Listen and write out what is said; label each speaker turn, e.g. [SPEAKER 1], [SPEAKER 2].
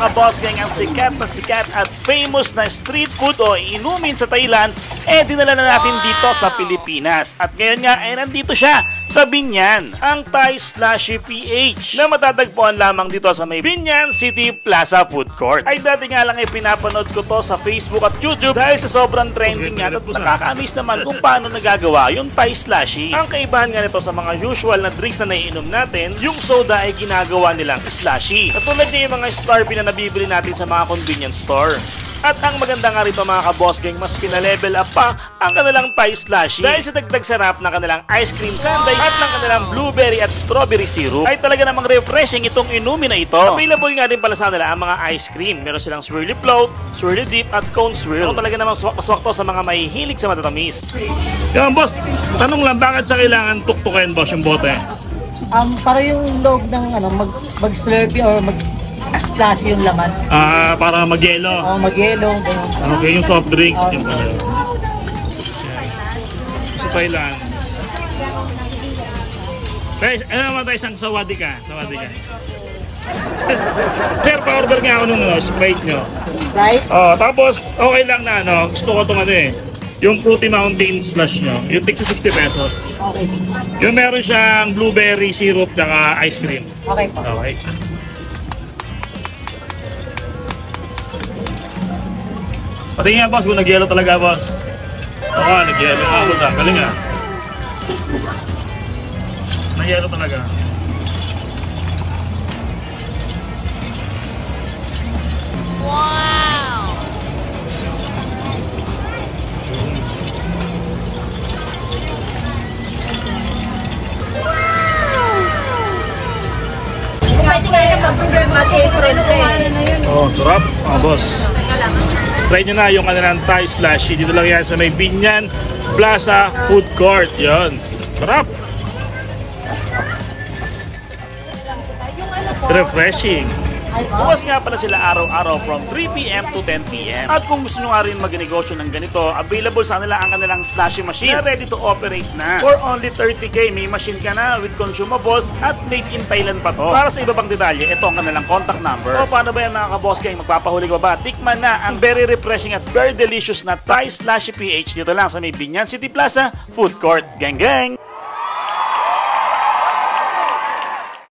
[SPEAKER 1] ka-boss gang, ang sikat at famous na street food o inumin sa Thailand, dinala na natin dito sa Pilipinas. At ngayon nga, nandito siya sa Binyan, ang Thai Slushy PH na matatagpuan lamang dito sa may Binyan City Plaza Food Court. Ay dati nga lang pinapanood ko to sa Facebook at YouTube dahil sa sobrang trending nga at nakaka-amaze naman kung paano nagagawa yung Thai Slushy. Ang kaibahan nga nito sa mga usual na drinks na naiinom natin, yung soda ay ginagawa nilang slushy. Katulad niya yung mga Starpy na nabibili natin sa mga convenience store. At ang maganda nga rito mga ka-boss gang, mas pinalevel up pa ang kanilang Thai Slushy dahil sa dagdag sarap na kanilang ice cream sundae at ng kanilang blueberry at strawberry syrup ay talaga namang refreshing itong inumin na ito. Available nga din pala sa nila ang mga ice cream. Meron silang swirly float, swirly dip at cone swirl. Ito talaga namang swak to sa mga mahihilig sa matatamis.
[SPEAKER 2] Yan boss, tanong lang, bakit sa kailangan tuktukin boss yung bote?
[SPEAKER 3] Para yung loob ng mag-slurpee or slushy yung laman.
[SPEAKER 2] Para mag-yelo.
[SPEAKER 3] Mag-yelo.
[SPEAKER 2] Okay, yung soft drinks. Yung sa Thailand. Guys, ano naman tayo isang sawadi ka? Sir, pa-order nga ako nung Sprite nyo.
[SPEAKER 3] Right?
[SPEAKER 2] Tapos, okay lang na gusto ko itong yung Fruity Mountain Slush nyo. Yung tig 60 pesos.
[SPEAKER 3] Okay.
[SPEAKER 2] Yung meron siyang blueberry syrup at ice cream.
[SPEAKER 3] Okay po.
[SPEAKER 2] Okay. Pati nga boss, kung nag-yelo talaga boss. Oo, nag-yelo nga boss. Galing nga. Nag-yelo talaga.
[SPEAKER 4] Wow! Pwede nga yung mag-April
[SPEAKER 2] Oh, sarap mga boss. Try nyo na yung kanilang Thai Slushy. Dito lang yan sa may Binyan Plaza Food Court. Yun. Sarap. Refreshing.
[SPEAKER 1] Bukas nga pala sila araw-araw from 3 PM to 10 PM. At kung gusto nyo nga rin magnegosyo ng ganito, available sa kanila ang kanilang slushy machine na ready to operate na. For only 30K, may machine ka na with consumables at made in Thailand pa to. Para sa iba pang detalye, ito ang kanilang contact number. O paano ba yan mga ka-boss gang? Magpapahuli ka ba? Tikman na ang very refreshing at very delicious na Thai Slushy PH dito lang sa may Binyan City Plaza Food Court. Gang gang!